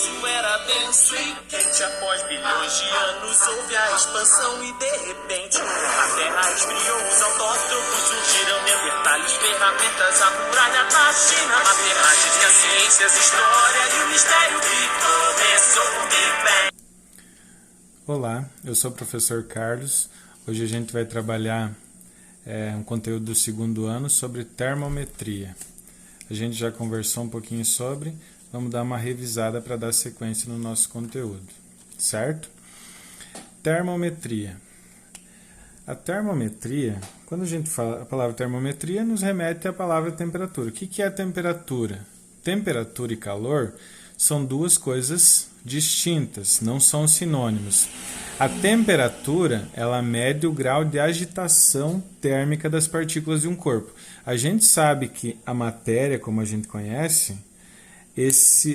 começo era denso e quente. Após bilhões de anos houve a expansão e de repente a terra esfriou. Os autótrofos surgiram, neandertais, ferramentas, a muralha da China, matemática, ciências, história e o mistério que começou com o Big Bang. Olá, eu sou o professor Carlos. Hoje a gente vai trabalhar um conteúdo do segundo ano sobre termometria. A gente já conversou um pouquinho sobre, vamos dar uma revisada para dar sequência no nosso conteúdo, certo? Termometria. A termometria, quando a gente fala a palavra termometria, nos remete à palavra temperatura. O que é a temperatura? Temperatura e calor são duas coisas distintas, não são sinônimos. A temperatura, ela mede o grau de agitação térmica das partículas de um corpo. A gente sabe que a matéria, como a gente conhece,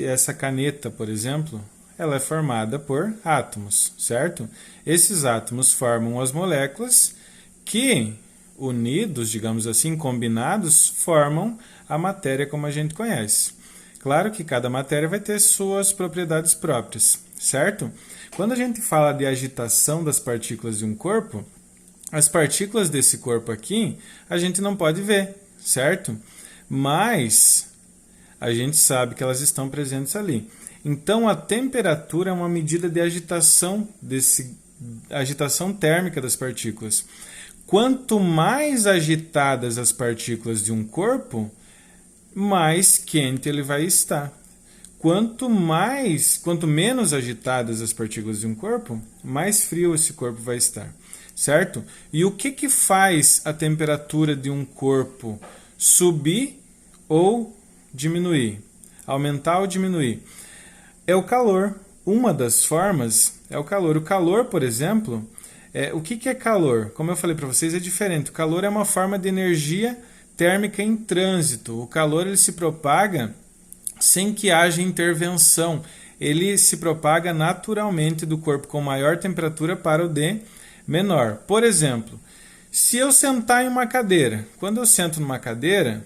essa caneta, por exemplo, ela é formada por átomos, certo? Esses átomos formam as moléculas que, unidos, digamos assim, combinados, formam a matéria como a gente conhece. Claro que cada matéria vai ter suas propriedades próprias, certo? Quando a gente fala de agitação das partículas de um corpo, as partículas desse corpo aqui a gente não pode ver, certo? Mas a gente sabe que elas estão presentes ali. Então a temperatura é uma medida de agitação térmica das partículas. Quanto mais agitadas as partículas de um corpo, mais quente ele vai estar. Quanto menos agitadas as partículas de um corpo, mais frio esse corpo vai estar, certo? E o que faz a temperatura de um corpo subir ou diminuir? Aumentar ou diminuir? É o calor. Uma das formas é o calor. O calor, por exemplo, o que é calor? Como eu falei para vocês, é diferente. O calor é uma forma de energia térmica em trânsito. O calor ele se propaga sem que haja intervenção. Ele se propaga naturalmente do corpo com maior temperatura para o de menor. Por exemplo, se eu sentar em uma cadeira, quando eu sento numa cadeira,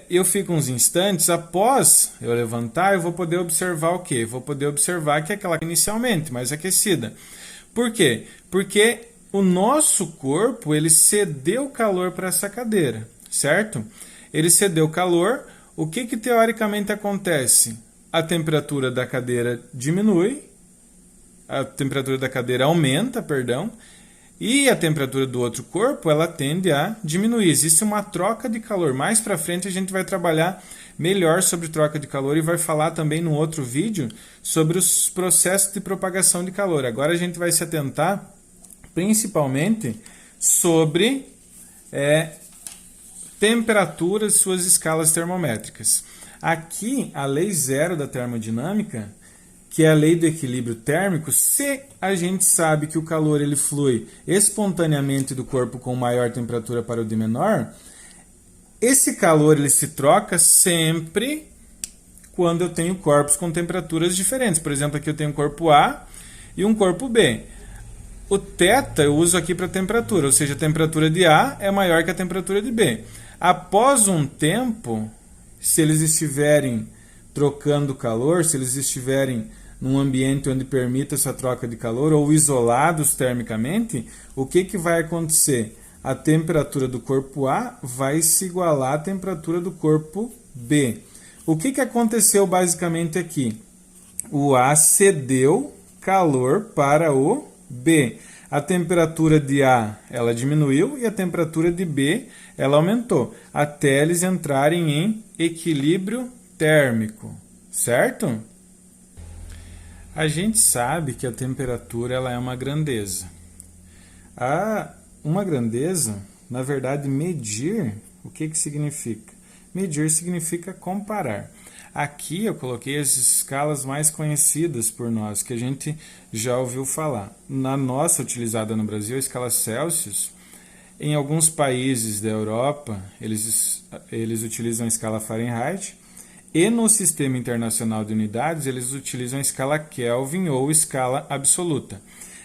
eu fico uns instantes, após eu levantar, eu vou poder observar o quê? Vou poder observar que é aquela inicialmente mais aquecida. Por quê? Porque o nosso corpo ele cedeu calor para essa cadeira, certo? Ele cedeu calor. O que teoricamente acontece? A temperatura da cadeira diminui, a temperatura da cadeira aumenta, perdão, e a temperatura do outro corpo ela tende a diminuir. Existe uma troca de calor. Mais para frente a gente vai trabalhar melhor sobre troca de calor e vai falar também no outro vídeo sobre os processos de propagação de calor. Agora a gente vai se atentar principalmente sobre temperaturas e suas escalas termométricas. Aqui, a lei zero da termodinâmica, que é a lei do equilíbrio térmico, se a gente sabe que o calor ele flui espontaneamente do corpo com maior temperatura para o de menor, esse calor ele se troca sempre quando eu tenho corpos com temperaturas diferentes. Por exemplo, aqui eu tenho um corpo A e um corpo B. O θ eu uso aqui para temperatura, ou seja, a temperatura de A é maior que a temperatura de B. Após um tempo, se eles estiverem trocando calor, se eles estiverem num ambiente onde permita essa troca de calor ou isolados termicamente, o que vai acontecer? A temperatura do corpo A vai se igualar à temperatura do corpo B. O que aconteceu basicamente aqui? O A cedeu calor para o B. A temperatura de A ela diminuiu e a temperatura de B ela aumentou, até eles entrarem em equilíbrio térmico, certo? A gente sabe que a temperatura ela é uma grandeza. Uma grandeza, na verdade, medir, o que significa? Medir significa comparar. Aqui eu coloquei as escalas mais conhecidas por nós, que a gente já ouviu falar. Na nossa utilizada no Brasil, a escala Celsius, em alguns países da Europa, eles utilizam a escala Fahrenheit, e no Sistema Internacional de Unidades, eles utilizam a escala Kelvin ou escala absoluta.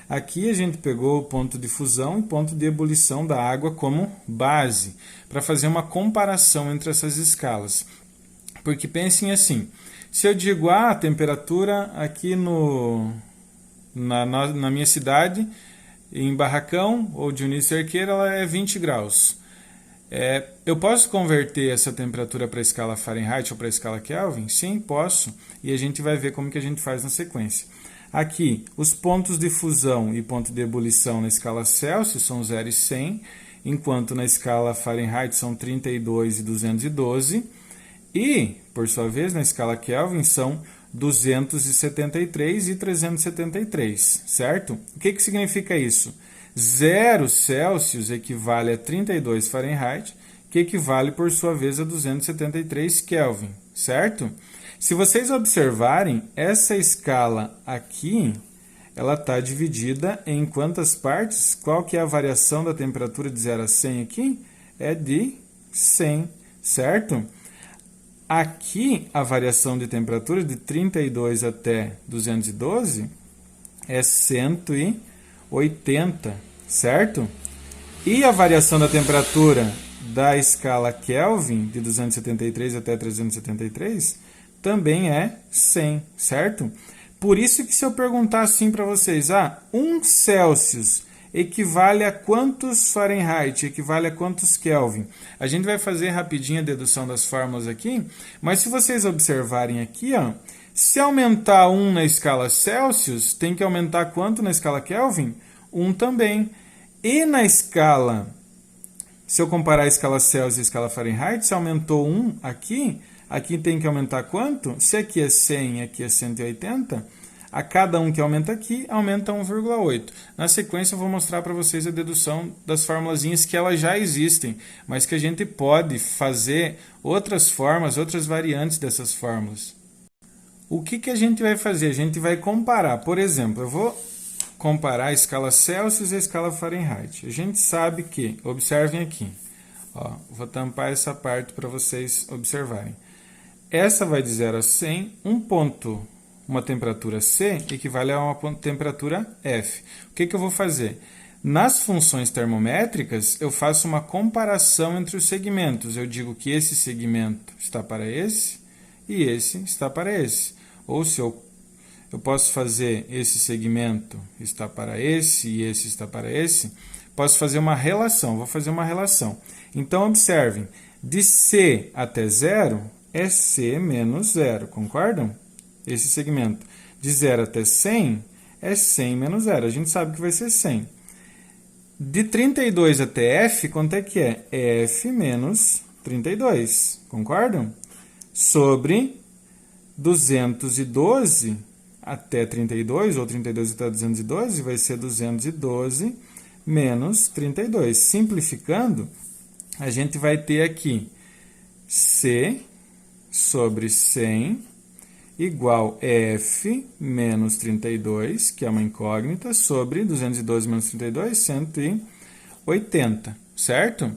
Aqui a gente pegou o ponto de fusão e ponto de ebulição da água como base, para fazer uma comparação entre essas escalas. Porque pensem assim, se eu digo, a temperatura aqui na minha cidade, em Barracão ou Dionísio Cerqueira, ela é 20 graus. Eu posso converter essa temperatura para a escala Fahrenheit ou para a escala Kelvin? Sim, posso. E a gente vai ver como que a gente faz na sequência. Aqui, os pontos de fusão e ponto de ebulição na escala Celsius são 0 e 100, enquanto na escala Fahrenheit são 32 e 212. E, por sua vez, na escala Kelvin são 273 e 373, certo? O que significa isso? 0 Celsius equivale a 32 Fahrenheit, que equivale, por sua vez, a 273 Kelvin, certo? Se vocês observarem, essa escala aqui, ela está dividida em quantas partes? Qual que é a variação da temperatura de 0 a 100 aqui? É de 100, certo? Aqui, a variação de temperatura de 32 até 212 é 180, certo? E a variação da temperatura da escala Kelvin, de 273 até 373, também é 100, certo? Por isso que se eu perguntar assim para vocês, 1 Celsius equivale a quantos Fahrenheit, equivale a quantos Kelvin? A gente vai fazer rapidinho a dedução das fórmulas aqui, mas se vocês observarem aqui, se aumentar 1 na escala Celsius, tem que aumentar quanto na escala Kelvin? 1 também. E na escala, se eu comparar a escala Celsius e a escala Fahrenheit, se aumentou 1 aqui, aqui tem que aumentar quanto? Se aqui é 100 e aqui é 180, a cada um que aumenta aqui, aumenta 1,8. Na sequência, eu vou mostrar para vocês a dedução das formulazinhas que elas já existem, mas que a gente pode fazer outras formas, outras variantes dessas fórmulas. O que a gente vai fazer? A gente vai comparar. Por exemplo, eu vou comparar a escala Celsius e a escala Fahrenheit. A gente sabe que, observem aqui, vou tampar essa parte para vocês observarem. Essa vai de 0 a 100, uma temperatura C equivale a uma temperatura F. O que eu vou fazer? Nas funções termométricas, eu faço uma comparação entre os segmentos. Eu digo que esse segmento está para esse e esse está para esse. Ou se eu posso fazer esse segmento está para esse e esse está para esse, posso fazer uma relação. Vou fazer uma relação. Então, observem, de C até 0 é C menos 0, concordam? Esse segmento de 0 até 100 é 100 menos 0. A gente sabe que vai ser 100. De 32 até F, quanto é que é? F menos 32. Concordam? Sobre 212 até 32, ou 32 até 212, vai ser 212 menos 32. Simplificando, a gente vai ter aqui C sobre 100 igual F menos 32, que é uma incógnita, sobre 212 menos 32, 180, certo?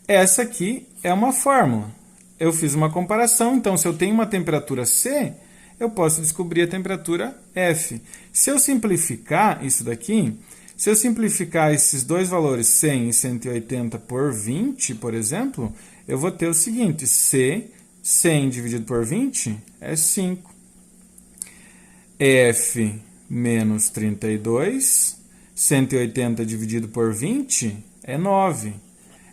Essa aqui é uma fórmula. Eu fiz uma comparação, então se eu tenho uma temperatura C, eu posso descobrir a temperatura F. Se eu simplificar isso daqui, se eu simplificar esses dois valores, 100 e 180 por 20, por exemplo, eu vou ter o seguinte, 100 dividido por 20 é 5. F menos 32, 180 dividido por 20 é 9.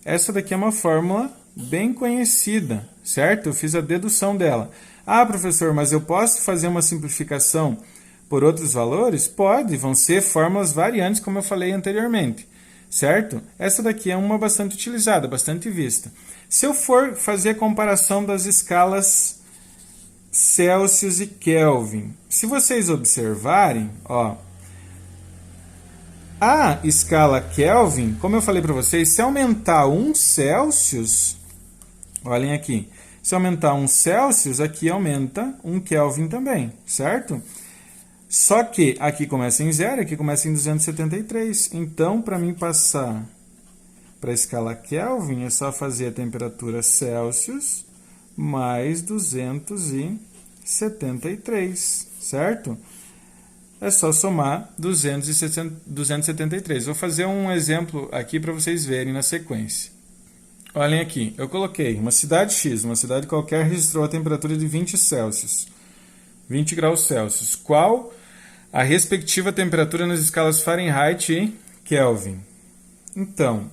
Essa daqui é uma fórmula bem conhecida, certo? Eu fiz a dedução dela. Professor, mas eu posso fazer uma simplificação por outros valores? Pode, vão ser fórmulas variantes, como eu falei anteriormente, certo? Essa daqui é uma bastante utilizada, bastante vista. Se eu for fazer a comparação das escalas Celsius e Kelvin, se vocês observarem, a escala Kelvin, como eu falei para vocês, se aumentar 1 Celsius, olhem aqui, se aumentar 1 Celsius, aqui aumenta 1 Kelvin também, certo? Só que aqui começa em 0, aqui começa em 273. Então, para mim passar para a escala Kelvin, é só fazer a temperatura Celsius mais 273, certo? É só somar 273. Vou fazer um exemplo aqui para vocês verem na sequência. Olhem aqui, eu coloquei uma cidade X, uma cidade qualquer registrou a temperatura de 20 Celsius, 20 graus Celsius. Qual a respectiva temperatura nas escalas Fahrenheit e Kelvin? Então,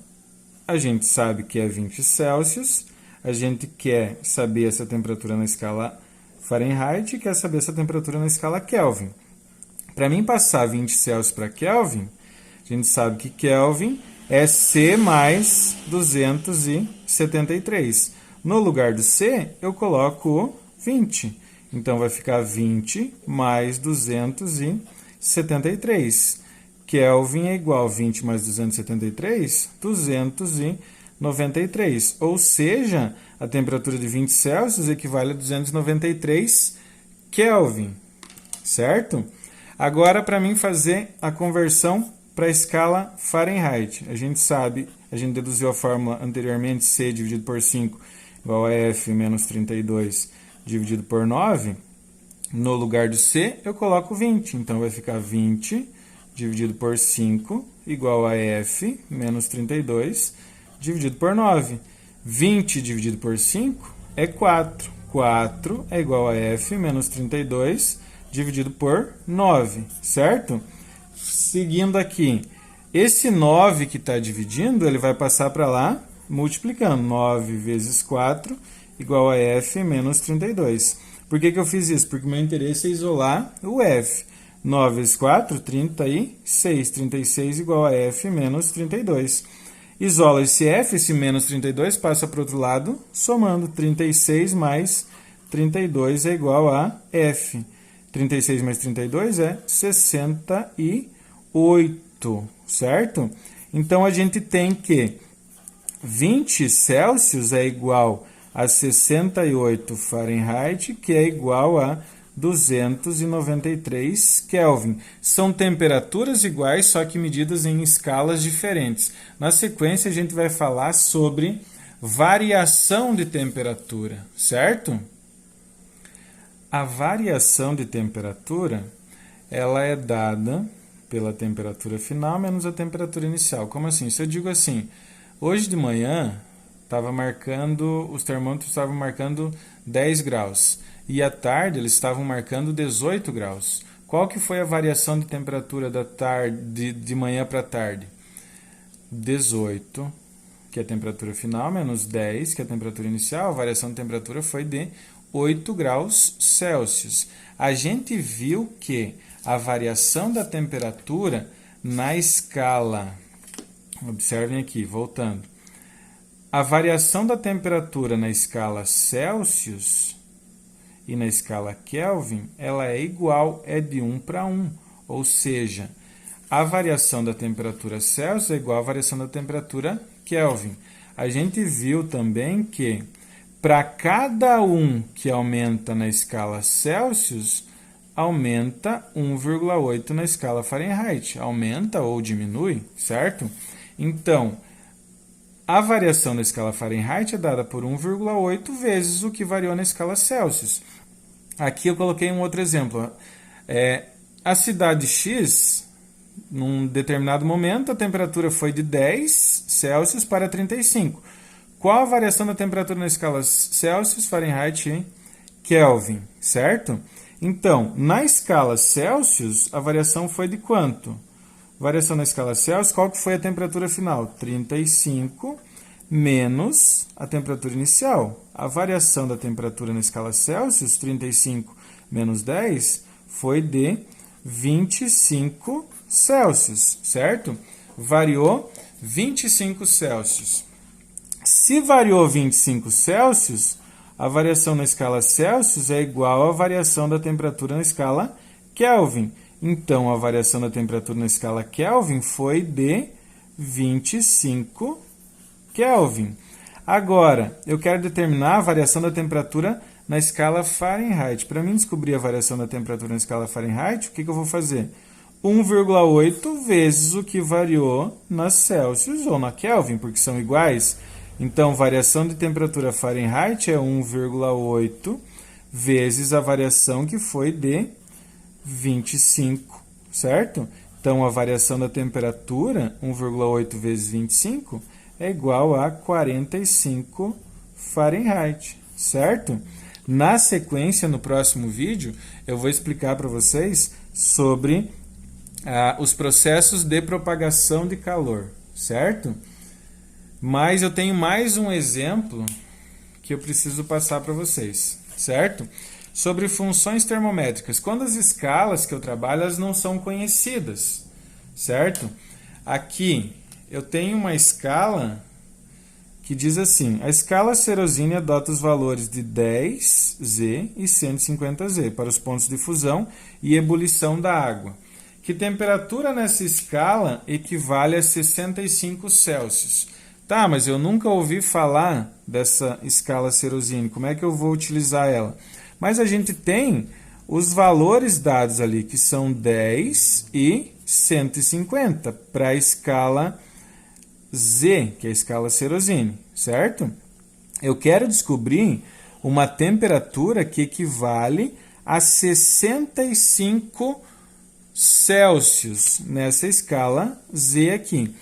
a gente sabe que é 20 Celsius, a gente quer saber essa temperatura na escala Fahrenheit e quer saber essa temperatura na escala Kelvin. Para mim passar 20 Celsius para Kelvin, a gente sabe que Kelvin é C mais 273. No lugar do C, eu coloco 20. Então, vai ficar 20 mais 273. Kelvin é igual a 20 mais 273, 293. Ou seja, a temperatura de 20 Celsius equivale a 293 Kelvin. Certo? Agora, para mim fazer a conversão para a escala Fahrenheit. A gente sabe, a gente deduziu a fórmula anteriormente, C dividido por 5 igual a F menos 32 dividido por 9. No lugar do C, eu coloco 20. Então, vai ficar 20 dividido por 5 igual a F menos 32 dividido por 9. 20 dividido por 5 é 4. 4 é igual a F menos 32 dividido por 9, certo? Seguindo aqui, esse 9 que está dividindo, ele vai passar para lá multiplicando. 9 vezes 4 igual a F menos 32. Por que eu fiz isso? Porque o meu interesse é isolar o F. 9 vezes 4, 36. 36 igual a F menos 32. Isola esse F, esse menos 32 passa para o outro lado, somando. 36 mais 32 é igual a F. 36 mais 32 é 68, certo? Então, a gente tem que 20 Celsius é igual a 68 Fahrenheit, que é igual a 293 Kelvin. São temperaturas iguais, só que medidas em escalas diferentes. Na sequência, a gente vai falar sobre variação de temperatura, certo? A variação de temperatura, ela é dada pela temperatura final menos a temperatura inicial. Como assim? Se eu digo assim, hoje de manhã os termômetros estavam marcando 10 graus e à tarde eles estavam marcando 18 graus. Qual que foi a variação de temperatura da tarde, de manhã para tarde? 18, que é a temperatura final, menos 10, que é a temperatura inicial. A variação de temperatura foi de 8 graus Celsius. A gente viu que a variação da temperatura na escala, observem aqui, voltando, a variação da temperatura na escala Celsius e na escala Kelvin, ela é igual, é de 1 para 1, ou seja, a variação da temperatura Celsius é igual à variação da temperatura Kelvin. A gente viu também que para cada 1 que aumenta na escala Celsius, aumenta 1,8 na escala Fahrenheit. Aumenta ou diminui, certo? Então, a variação na escala Fahrenheit é dada por 1,8 vezes o que variou na escala Celsius. Aqui eu coloquei um outro exemplo. A cidade X, num determinado momento, a temperatura foi de 10 Celsius para 35. Qual a variação da temperatura na escala Celsius, Fahrenheit e Kelvin, certo? Então, na escala Celsius, a variação foi de quanto? Variação na escala Celsius, qual que foi a temperatura final? 35 menos a temperatura inicial. A variação da temperatura na escala Celsius, 35 menos 10, foi de 25 Celsius, certo? Variou 25 Celsius. Se variou 25 Celsius, a variação na escala Celsius é igual à variação da temperatura na escala Kelvin. Então, a variação da temperatura na escala Kelvin foi de 25 Kelvin. Agora, eu quero determinar a variação da temperatura na escala Fahrenheit. Para mim descobrir a variação da temperatura na escala Fahrenheit, o que eu vou fazer? 1,8 vezes o que variou na Celsius ou na Kelvin, porque são iguais. Então, variação de temperatura Fahrenheit é 1,8 vezes a variação que foi de 25, certo? Então, a variação da temperatura, 1,8 vezes 25, é igual a 45 Fahrenheit, certo? Na sequência, no próximo vídeo, eu vou explicar para vocês sobre os processos de propagação de calor, certo? Mas eu tenho mais um exemplo que eu preciso passar para vocês, certo? Sobre funções termométricas. Quando as escalas que eu trabalho, elas não são conhecidas, certo? Aqui eu tenho uma escala que diz assim: a escala Serosini adota os valores de 10Z e 150Z para os pontos de fusão e ebulição da água. Que temperatura nessa escala equivale a 65 Celsius? Tá, mas eu nunca ouvi falar dessa escala Serosini. Como é que eu vou utilizar ela? Mas a gente tem os valores dados ali, que são 10 e 150, para a escala Z, que é a escala Serosini, certo? Eu quero descobrir uma temperatura que equivale a 65 Celsius nessa escala Z aqui.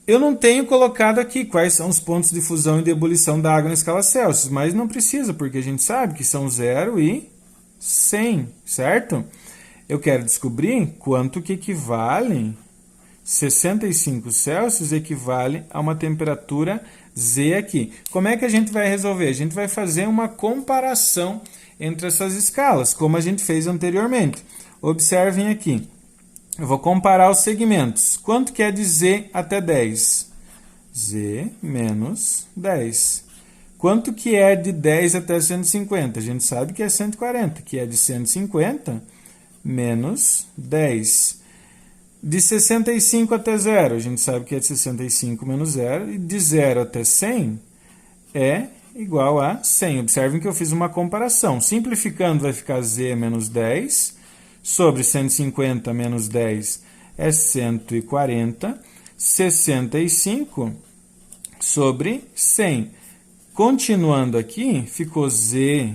Eu não tenho colocado aqui quais são os pontos de fusão e de ebulição da água na escala Celsius, mas não precisa, porque a gente sabe que são 0 e 100, certo? Eu quero descobrir quanto que equivale, 65 Celsius equivale a uma temperatura Z aqui. Como é que a gente vai resolver? A gente vai fazer uma comparação entre essas escalas, como a gente fez anteriormente. Observem aqui. Eu vou comparar os segmentos. Quanto que é de Z até 10? Z menos 10. Quanto que é de 10 até 150? A gente sabe que é 140, que é de 150 menos 10. De 65 até 0, a gente sabe que é de 65 menos 0. E de 0 até 100 é igual a 100. Observem que eu fiz uma comparação. Simplificando, vai ficar Z menos 10. Sobre 150 menos 10 é 140. 65 sobre 100. Continuando aqui, ficou Z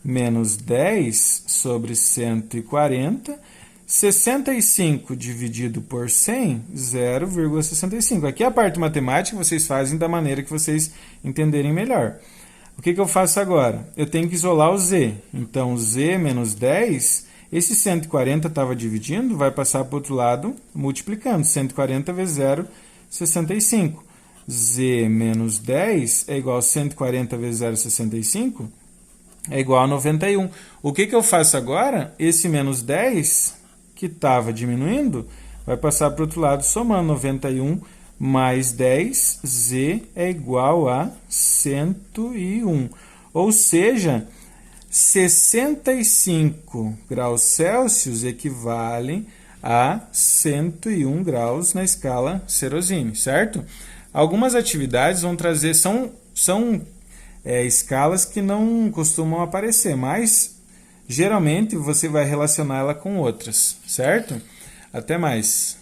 menos 10 sobre 140. 65 dividido por 100, 0,65. Aqui é a parte matemática, vocês fazem da maneira que vocês entenderem melhor. O que eu faço agora? Eu tenho que isolar o Z. Então, Z menos 10, esse 140 estava dividindo, vai passar para o outro lado, multiplicando. 140 vezes 0,65. Z menos 10 é igual a 140 vezes 0,65, é igual a 91. O que eu faço agora? Esse menos 10, que estava diminuindo, vai passar para o outro lado, somando 91 mais 10, Z é igual a 101. Ou seja, 65 graus Celsius equivale a 101 graus na escala Serosini, certo? Algumas atividades vão trazer, são escalas que não costumam aparecer, mas geralmente você vai relacionar ela com outras, certo? Até mais!